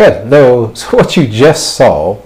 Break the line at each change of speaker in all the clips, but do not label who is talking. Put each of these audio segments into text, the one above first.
Yeah, though, so what you just saw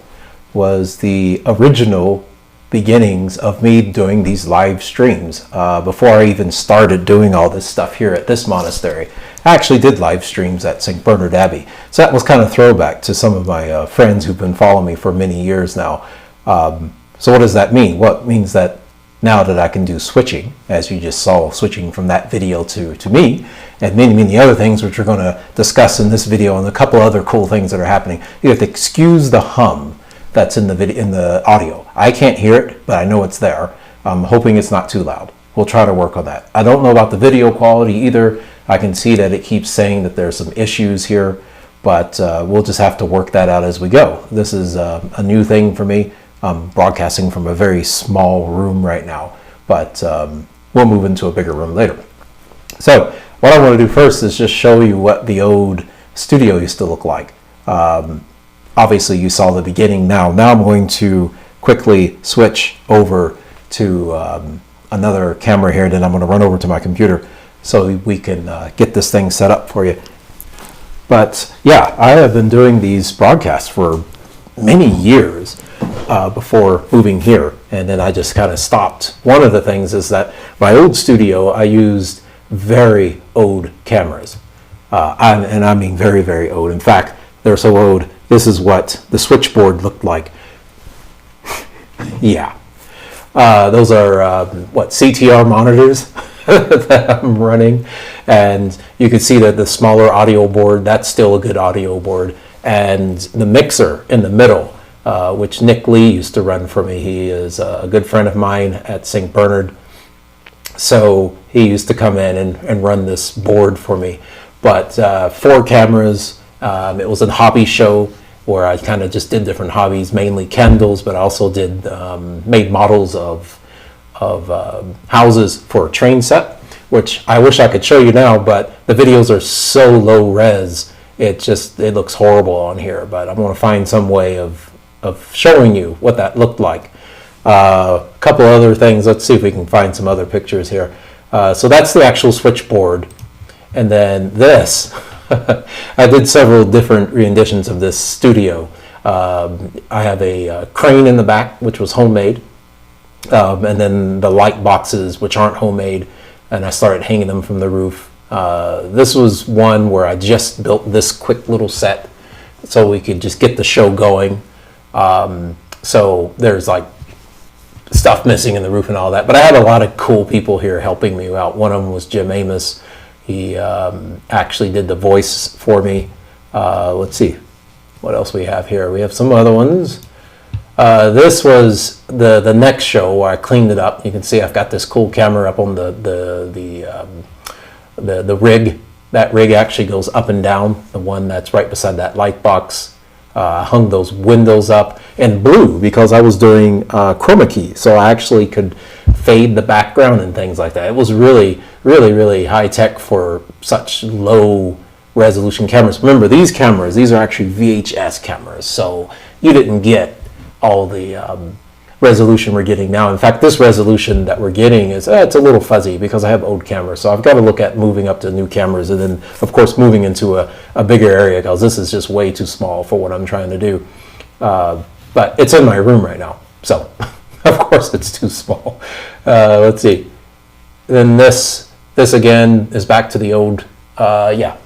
was the original beginnings of me doing these live streams before I even started doing all this stuff here at this monastery. I actually did live streams at St. Bernard Abbey, so that was kind of throwback to some of my friends who've been following me for many years now. So what does that mean? Well, it means that now that I can do switching, as you just saw, switching from that video to me, and many other things which we're going to discuss in this video, and a couple other cool things that are happening. You have to excuse the hum that's in the video, in the audio. I can't hear it, but I know it's there. I'm hoping it's not too loud. We'll try to work on that. I don't know about the video quality either. I can see that it keeps saying that there's some issues here, but we'll just have to work that out as we go. This is a new thing for me. I'm broadcasting from a very small room right now, but we'll move into a bigger room later. So what I want to do first is just show you what the old studio used to look like. Obviously you saw the beginning now. Now I'm going to quickly switch over to another camera here, then I'm going to run over to my computer so we can get this thing set up for you. But yeah, I have been doing these broadcasts for many years before moving here, and then I just kind of stopped. One of the things is that my old studio, I used very old cameras, and I mean very old. In fact, they're so old, this is what the switchboard looked like. Yeah, those are what, CTR monitors that I'm running, and you can see that the smaller audio board, that's still a good audio board, and the mixer in the middle, which Nick Lee used to run for me. He is a good friend of mine at St. Bernard. So he used to come in and run this board for me. But 4 cameras, it was a hobby show where I kind of just did different hobbies, mainly candles, but I also did made models of houses for a train set, which I wish I could show you now, but the videos are so low res, it looks horrible on here. But I'm going to find some way of showing you what that looked like. A couple other things. Let's see if we can find some other pictures here. So that's the actual switchboard. And then this, I did several different renditions of this studio. I have a crane in the back, which was homemade. And then the light boxes, which aren't homemade, and I started hanging them from the roof. This was one where I just built this quick little set so we could just get the show going. So there's like stuff missing in the roof and all that, but I had a lot of cool people here helping me out. One of them was Jim Amos. He actually did the voice for me. Let's see what else we have here. We have some other ones. This was the next show where I cleaned it up. You can see I've got this cool camera up on the rig. That rig actually goes up and down, the one that's right beside that light box. Hung those windows up in blue because I was doing chroma key, so I actually could fade the background and things like that. It was really high tech for such low resolution cameras. Remember, these cameras, these are actually VHS cameras, so you didn't get all the resolution we're getting now. In fact, this resolution that we're getting is it's a little fuzzy because I have old cameras, so I've got to look at moving up to new cameras, and then of course moving into a bigger area because this is just way too small for what I'm trying to do. But it's in my room right now, so of course it's too small. Let's see. Then this again is back to the old. Yeah,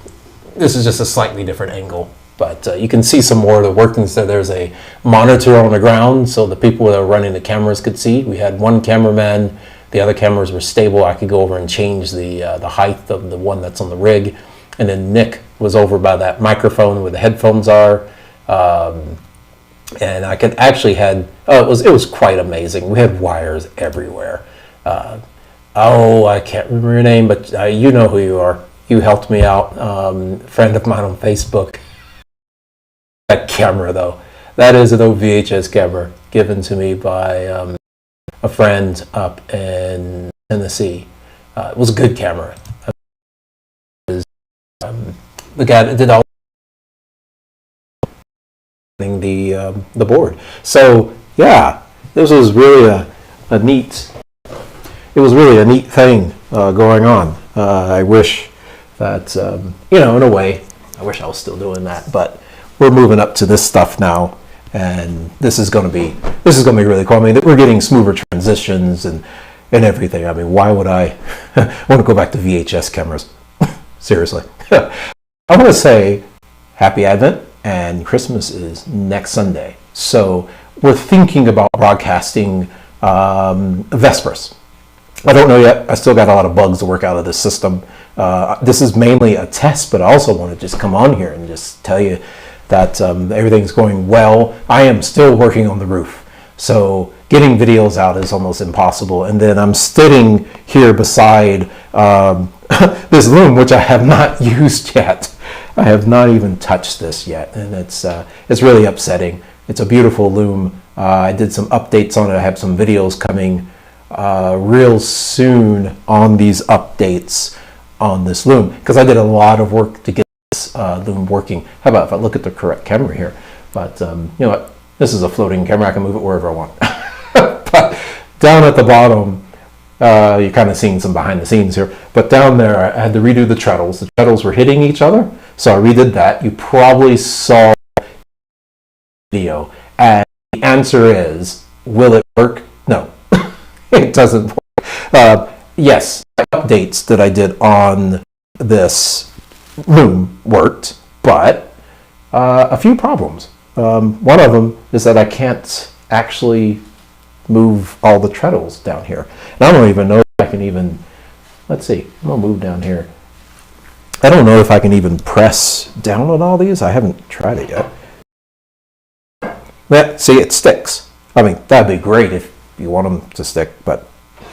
this is just a slightly different angle. But you can see some more of the workings there. There's a monitor on the ground so the people that are running the cameras could see. We had one cameraman. The other cameras were stable. I could go over and change the height of the one that's on the rig. And then Nick was over by that microphone where the headphones are. And I could actually it was quite amazing. We had wires everywhere. I can't remember your name, but you know who you are. You helped me out. Friend of mine on Facebook. That camera though, that is an old VHS camera given to me by a friend up in Tennessee. It was a good camera. The guy that did all the board. So yeah, this was really a neat. It was really a neat thing going on. I wish that in a way, I wish I was still doing that, but we're moving up to this stuff now, and this is going to be really cool. I mean, we're getting smoother transitions and everything. I mean, why would I want to go back to VHS cameras? Seriously. I want to say Happy Advent, and Christmas is next Sunday. So we're thinking about broadcasting Vespers. I don't know yet. I still got a lot of bugs to work out of this system. This is mainly a test, but I also want to just come on here and just tell you that everything's going well. I am still working on the roof, so getting videos out is almost impossible. And then I'm sitting here beside this loom, which I have not used yet. I have not even touched this yet, and it's really upsetting. It's a beautiful loom. I did some updates on it. I have some videos coming real soon on these updates on this loom, because I did a lot of work to get this loom working. How about if I look at the correct camera here? But you know what? This is a floating camera. I can move it wherever I want. But down at the bottom, you're kind of seeing some behind the scenes here. But down there, I had to redo the treadles. The treadles were hitting each other, so I redid that. You probably saw the video. And the answer is, will it work? No, it doesn't work. Yes, the updates that I did on this loom worked, but a few problems. One of them is that I can't actually move all the treadles down here. And I don't even know if I can even, let's see, I'm gonna move down here. I don't know if I can even press down on all these. I haven't tried it yet. Yeah, see, it sticks. I mean, that'd be great if you want them to stick, but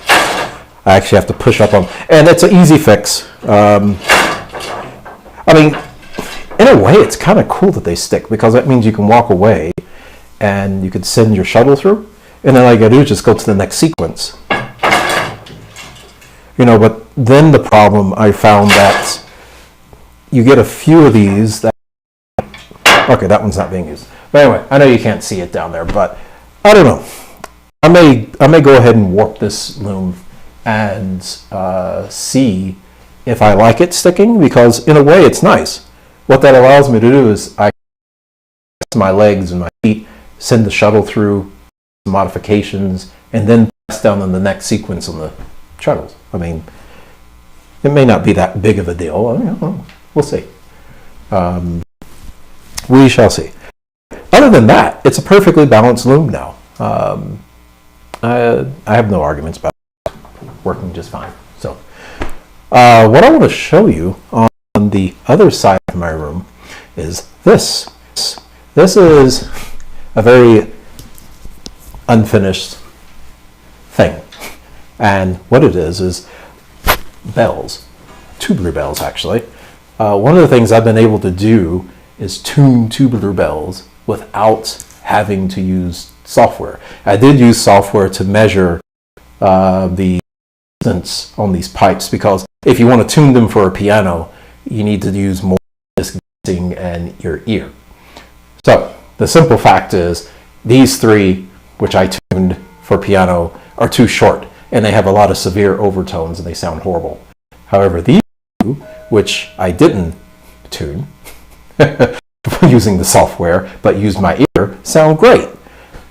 I actually have to push up on, and it's an easy fix. I mean, in a way, it's kind of cool that they stick, because that means you can walk away and you can send your shuttle through, and then all you gotta do is just go to the next sequence. You know, but then the problem, I found that you get a few of these that, okay, that one's not being used. But anyway, I know you can't see it down there, but I don't know. I may go ahead and warp this loom and see if I like it sticking, because in a way it's nice. What that allows me to do is I press my legs and my feet, send the shuttle through modifications, and then press down on the next sequence on the treadles. I mean, it may not be that big of a deal. I don't know. We'll see. We shall see. Other than that, it's a perfectly balanced loom now. I have no arguments about it. Working just fine. So, what I want to show you on the other side of my room is this. This is a very unfinished thing. And what it is bells. Tubular bells, actually. One of the things I've been able to do is tune tubular bells without having to use software. I did use software to measure the distance on these pipes, because if you want to tune them for a piano, you need to use more disc guessing and your ear. So the simple fact is, these three, which I tuned for piano, are too short, and they have a lot of severe overtones and they sound horrible. However, these two, which I didn't tune using the software, but used my ear, sound great.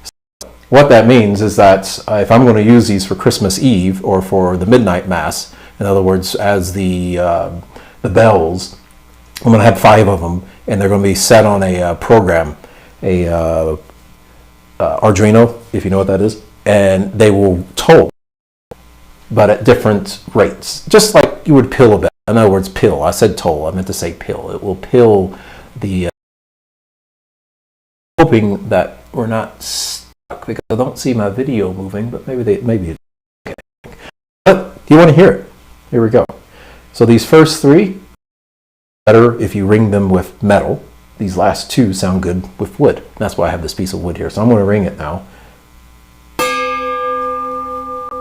So what that means is that if I'm going to use these for Christmas Eve or for the midnight mass, in other words, as the bells, I'm going to have 5 of them, and they're going to be set on a program, a Arduino, if you know what that is, and they will toll, but at different rates, just like you would pill a bell. In other words, pill. I said toll. I meant to say pill. It will pill the. Hoping that we're not stuck, because I don't see my video moving, but maybe it's okay. But do you want to hear it? Here we go. So these first 3, better if you ring them with metal. These last 2 sound good with wood. That's why I have this piece of wood here. So I'm going to ring it now.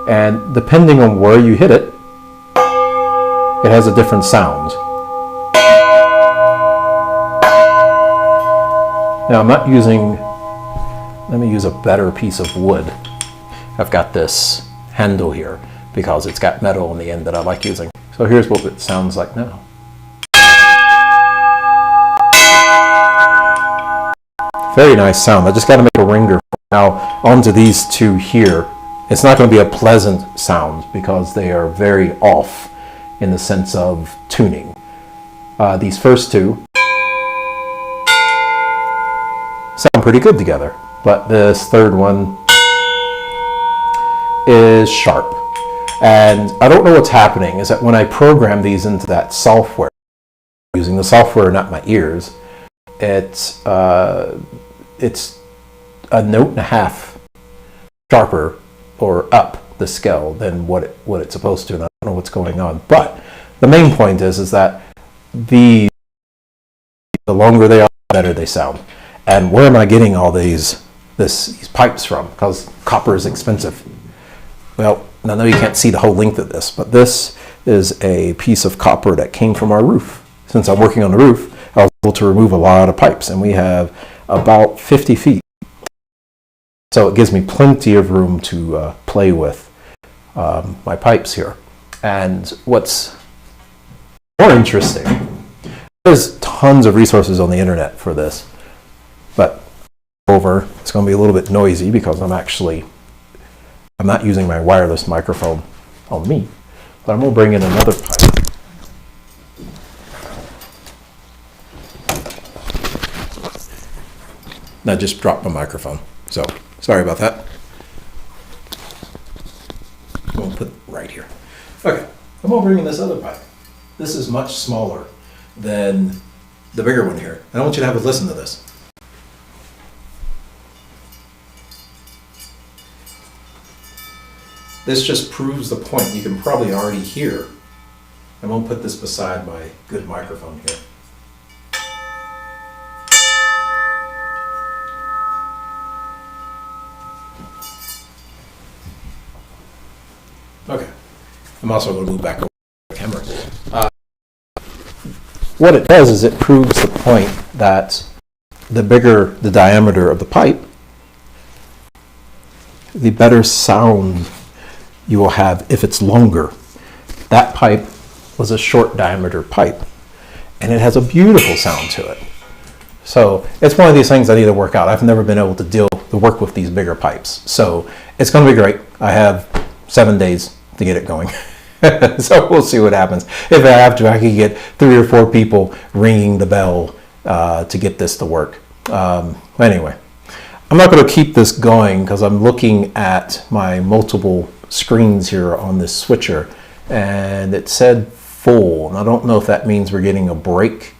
And depending on where you hit it, it has a different sound. Now I'm not using, let me use a better piece of wood. I've got this handle here because it's got metal on the end that I like using. So here's what it sounds like now. Very nice sound. I just got to make a ringer now onto these two here. It's not going to be a pleasant sound because they are very off in the sense of tuning. These first two sound pretty good together, but this third one is sharp. And I don't know what's happening is that when I program these into that software, using the software, not my ears, it's a note and a half sharper or up the scale than what it's supposed to, and I don't know what's going on. But the main point is that the longer they are, the better they sound. And where am I getting all these pipes from? Because copper is expensive. Well, I know you can't see the whole length of this, but this is a piece of copper that came from our roof. Since I'm working on the roof, I was able to remove a lot of pipes, and we have about 50 feet. So it gives me plenty of room to play with my pipes here. And what's more interesting, there's tons of resources on the internet for this, but it's going to be a little bit noisy because I'm not using my wireless microphone on me, but I'm going to bring in another pipe. I just dropped my microphone, so sorry about that. I'm going to put it right here. Okay, I'm going to bring in this other pipe. This is much smaller than the bigger one here. And I want you to have a listen to this. This just proves the point. You can probably already hear. I'm going to put this beside my good microphone here. Okay. I'm also going to move back over the camera. What it does is it proves the point that the bigger the diameter of the pipe, the better sound you will have if it's longer. That pipe was a short diameter pipe, and it has a beautiful sound to it. So it's one of these things I need to work out. I've never been able to work with these bigger pipes. So it's going to be great. I have 7 days to get it going. So we'll see what happens. If I have to, I can get 3 or 4 people ringing the bell to get this to work. Anyway, I'm not going to keep this going because I'm looking at my multiple screens here on this switcher, and it said full. And I don't know if that means we're getting a break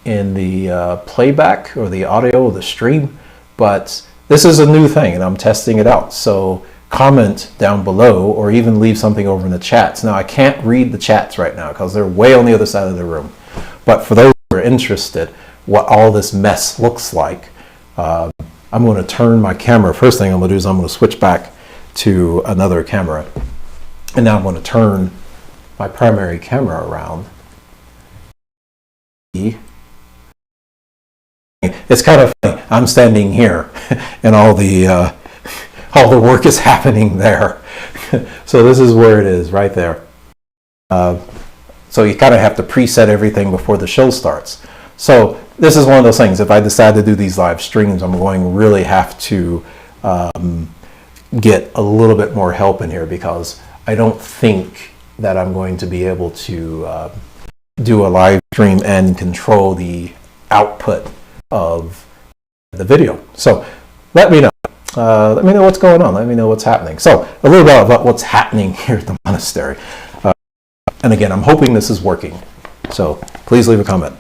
in the playback or the audio or the stream, but this is a new thing and I'm testing it out. So comment down below or even leave something over in the chats. Now I can't read the chats right now because they're way on the other side of the room, but for those who are interested what all this mess looks like, I'm going to turn my camera. First thing I'm going to do is I'm going to switch back to another camera, and now I'm going to turn my primary camera around. It's kind of funny. I'm standing here and all the work is happening there. So this is where it is, right there. So you kind of have to preset everything before the show starts. So this is one of those things. If I decide to do these live streams, I'm going to really have to get a little bit more help in here because I don't think that I'm going to be able to do a live stream and control the output of the video. So let me know. Let me know what's going on. Let me know what's happening. So a little bit about what's happening here at the monastery. And again, I'm hoping this is working. So please leave a comment.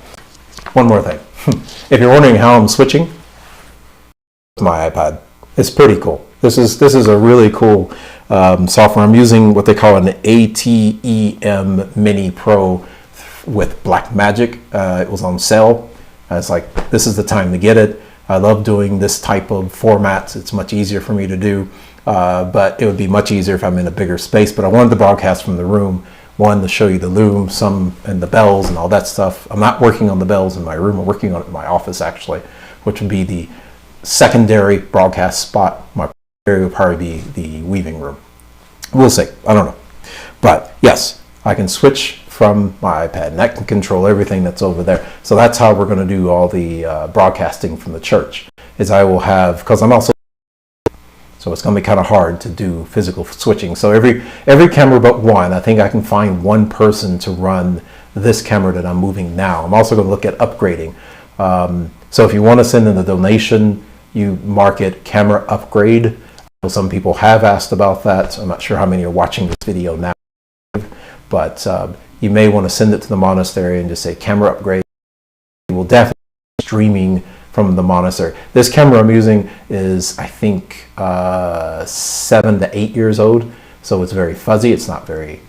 One more thing. If you're wondering how I'm switching, my iPad. It's pretty cool. This is a really cool software. I'm using what they call an ATEMmini Pro with Blackmagic. It was on sale. It's like, this is the time to get it. I love doing this type of formats. It's much easier for me to do, but it would be much easier if I'm in a bigger space. But I wanted to broadcast from the room, one, to show you the loom, and the bells and all that stuff. I'm not working on the bells in my room. I'm working on it in my office, actually, which would be the secondary broadcast spot. My primary would probably be the weaving room. We'll see. I don't know. But yes, I can switch from my iPad, and that can control everything that's over there. So that's how we're going to do all the broadcasting from the church. is I will have, because I'm also, so it's going to be kind of hard to do physical switching. So every camera but one, I think I can find one person to run this camera that I'm moving now. I'm also going to look at upgrading. So if you want to send in a donation, you mark it camera upgrade. Some people have asked about that. I'm not sure how many are watching this video now, but you may want to send it to the monastery and just say camera upgrade. You will definitely be streaming from the monastery. This camera I'm using is, I think, 7 to 8 years old, so it's very fuzzy. It's not very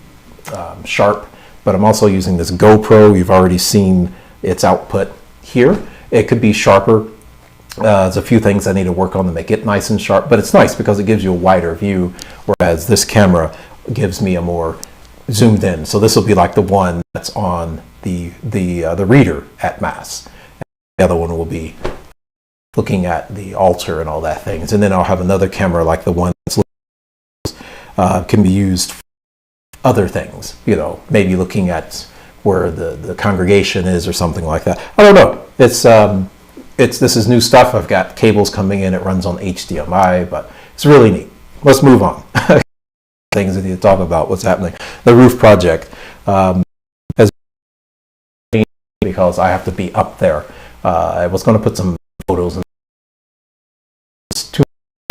sharp, but I'm also using this GoPro. You've already seen its output here. It could be sharper. There's a few things I need to work on to make it nice and sharp, but it's nice because it gives you a wider view, whereas this camera gives me a more zoomed in. So this will be like the one that's on the reader at Mass. The other one will be looking at the altar and all that things. And then I'll have another camera like the one that's can be used for other things, you know, maybe looking at where the congregation is or something like that. I don't know. This is new stuff. I've got cables coming in. It runs on HDMI, but it's really neat. Let's move on. Things I need to talk about. What's happening? The roof project has changed because I have to be up there. I was going to put some photos in.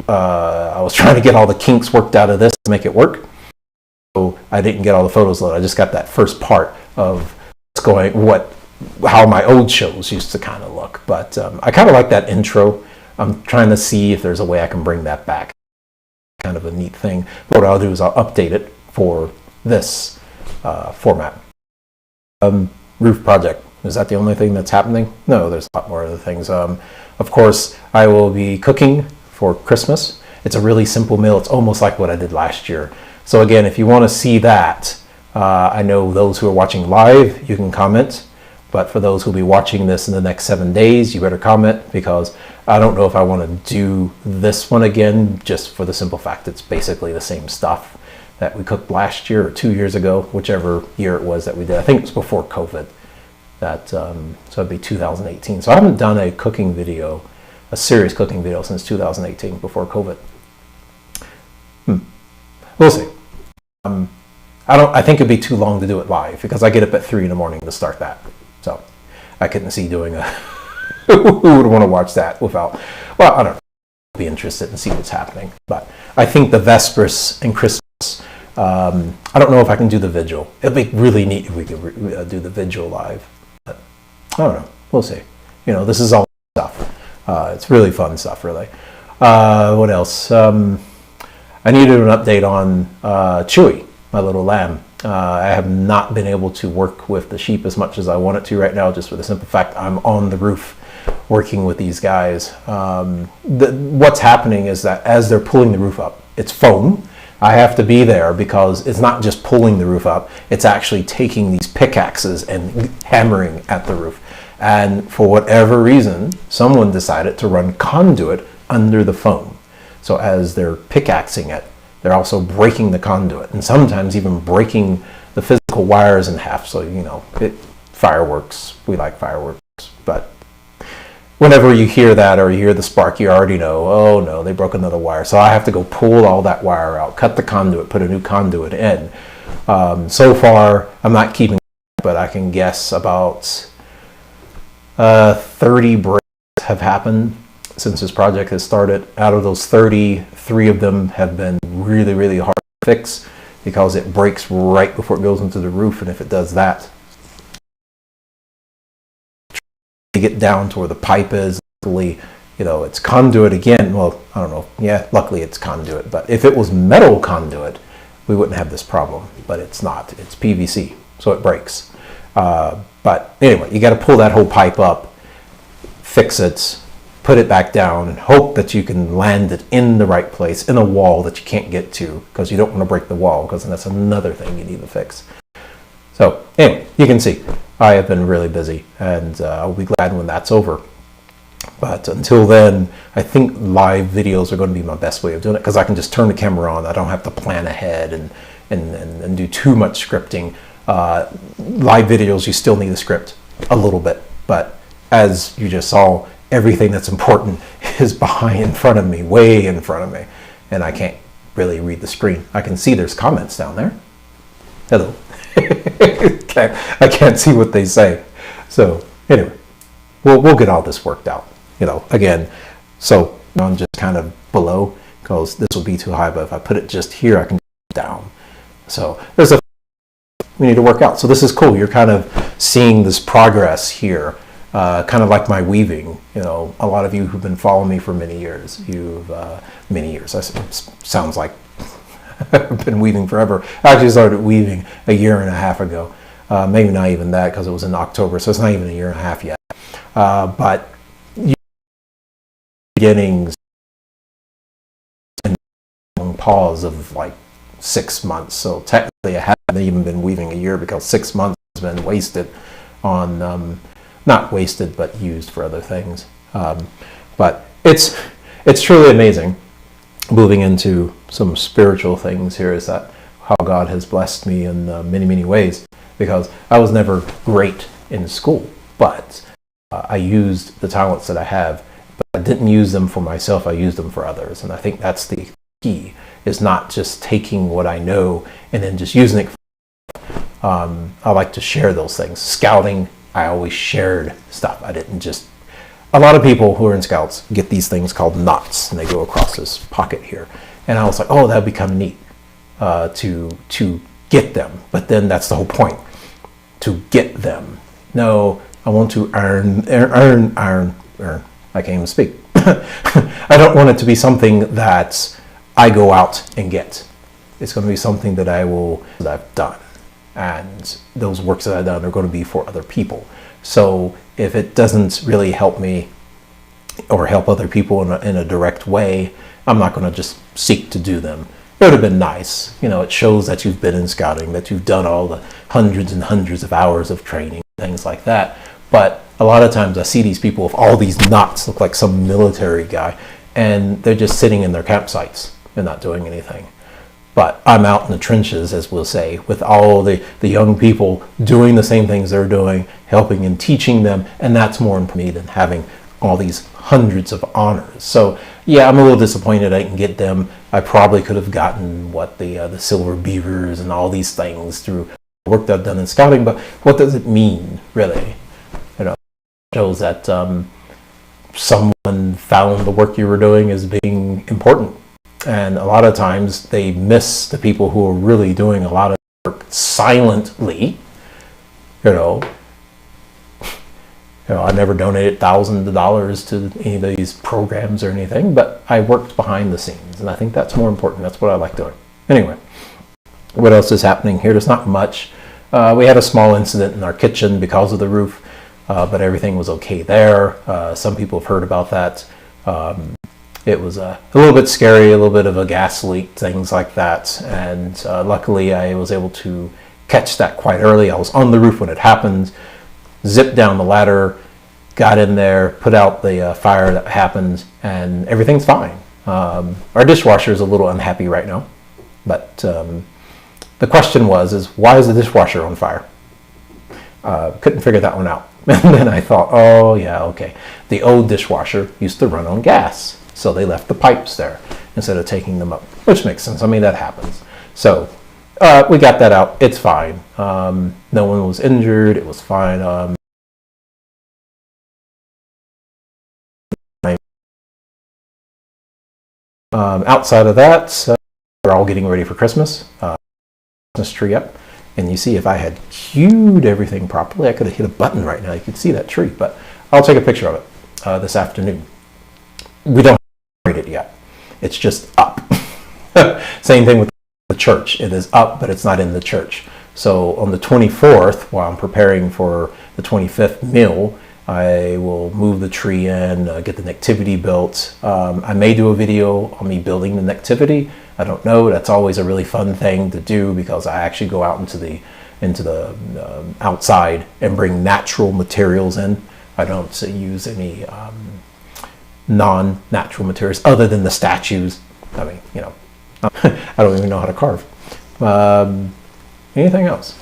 I was trying to get all the kinks worked out of this to make it work. So I didn't get all the photos loaded. I just got that first part of what's going, how my old shows used to kind of look. But I kind of like that intro. I'm trying to see if there's a way I can bring that back. Kind of a neat thing. What I'll do is I'll update it for this format. Roof project. Is that the only thing that's happening? No, there's a lot more other things. Of course, I will be cooking for Christmas. It's a really simple meal. It's almost like what I did last year. So again, if you want to see that, I know those who are watching live, you can comment. But for those who'll be watching this in the next 7 days, you better comment, because I don't know if I want to do this one again, just for the simple fact it's basically the same stuff that we cooked last year or 2 years ago, whichever year it was that we did. I think it was before COVID. So it'd be 2018. So I haven't done a cooking video, a serious cooking video, since 2018, before COVID. We'll see. I think it'd be too long to do it live, because I get up at 3 in the morning to start that. So I couldn't see doing a, who would want to watch that without, well, I don't know, I'd be interested in see what's happening. But I think the Vespers and Christmas, I don't know if I can do the vigil. It'd be really neat if we could do the vigil live. But I don't know, we'll see. You know, this is all stuff. It's really fun stuff, really. What else? I needed an update on Chewy, my little lamb. I have not been able to work with the sheep as much as I wanted to right now, just for the simple fact I'm on the roof working with these guys. What's happening is that as they're pulling the roof up, it's foam. I have to be there because it's not just pulling the roof up, it's actually taking these pickaxes and hammering at the roof. And for whatever reason, someone decided to run conduit under the foam. So as they're pickaxing it, they're also breaking the conduit, and sometimes even breaking the physical wires in half. So, you know, fireworks, we like fireworks, but whenever you hear that or you hear the spark, you already know, oh no, they broke another wire. So I have to go pull all that wire out, cut the conduit, put a new conduit in. So far, I'm not keeping, but I can guess about 30 breaks have happened since this project has started. Out of those 30, 3 of them have been really, really hard to fix, because it breaks right before it goes into the roof. And if it does that, to get down to where the pipe is, luckily, you know, it's conduit again. Well, I don't know. Yeah, luckily it's conduit. But if it was metal conduit, we wouldn't have this problem. But it's not. It's PVC, so it breaks. But anyway, you got to pull that whole pipe up, fix it, put it back down, and hope that you can land it in the right place, in a wall that you can't get to, because you don't want to break the wall, because that's another thing you need to fix. So anyway, you can see I have been really busy, and I'll be glad when that's over. But until then, I think live videos are going to be my best way of doing it, because I can just turn the camera on. I don't have to plan ahead and do too much scripting. Live videos, you still need a script a little bit, but as you just saw, everything that's important is behind, in front of me, way in front of me, and I can't really read the screen. I can see there's comments down there. Hello. I can't see what they say. So anyway, we'll get all this worked out. Again, so I'm just kind of below because this will be too high, but if I put it just here, I can down. So we need to work out. So this is cool. You're kind of seeing this progress here, kind of like my weaving. A lot of you who've been following me for many years, sounds like I've been weaving forever. I actually started weaving a year and a half ago. Maybe not even that, because it was in October, so it's not even a year and a half yet. But beginnings and long pause of like 6 months. So technically I haven't even been weaving a year, because 6 months has been wasted on, not wasted, but used for other things. But it's truly amazing. Moving into some spiritual things here, is that how God has blessed me in many, many ways, because I was never great in school, but I used the talents that I have, but I didn't use them for myself, I used them for others. And I think that's the key, is not just taking what I know and then just using it. I like to share those things. Scouting, I always shared stuff. I didn't just... A lot of people who are in Scouts get these things called knots, and they go across this pocket here. And I was like, oh, that'd be kind of neat to get them. But then that's the whole point, to get them. No, I want to earn. I can't even speak. I don't want it to be something that I go out and get. It's going to be something that I've done. And those works that I've done are going to be for other people. So if it doesn't really help me or help other people in a direct way, I'm not going to just seek to do them. It would have been nice. It shows that you've been in Scouting, that you've done all the hundreds and hundreds of hours of training, things like that. But a lot of times I see these people with all these knots, look like some military guy, and they're just sitting in their campsites and not doing anything. But I'm out in the trenches, as we'll say, with all the young people doing the same things they're doing, helping and teaching them, and that's more important to me than having all these hundreds of honors. So yeah, I'm a little disappointed I didn't get them. I probably could have gotten the silver beavers and all these things through the work that I've done in Scouting, but what does it mean, really? It shows that someone found the work you were doing as being important. And a lot of times they miss the people who are really doing a lot of work silently. I never donated thousands of dollars to any of these programs or anything, but I worked behind the scenes, and I think that's more important. That's what I like doing. Anyway, what else is happening here? There's not much. We had a small incident in our kitchen because of the roof, but everything was okay there. Some people have heard about that. It was a little bit scary, a little bit of a gas leak, things like that. And luckily I was able to catch that quite early. I was on the roof when it happened, zipped down the ladder, got in there, put out the fire that happened, and everything's fine. Our dishwasher is a little unhappy right now, but the question is why is the dishwasher on fire? Couldn't figure that one out. And then I thought, oh yeah, okay. The old dishwasher used to run on gas. So they left the pipes there instead of taking them up, which makes sense. I mean, that happens. So we got that out. It's fine. No one was injured. It was fine. Outside of that, we're all getting ready for Christmas. Christmas tree up. And you see, if I had cued everything properly, I could have hit a button right now. You could see that tree. But I'll take a picture of it this afternoon. We don't it yet. It's just up. Same thing with the church. It is up, but it's not in the church. So on the 24th, while I'm preparing for the 25th meal, I will move the tree in, get the nativity built. I may do a video on me building the nativity. I don't know. That's always a really fun thing to do, because I actually go out into the outside and bring natural materials in. I don't use any non-natural materials other than the statues. I mean, I don't even know how to carve. Anything else?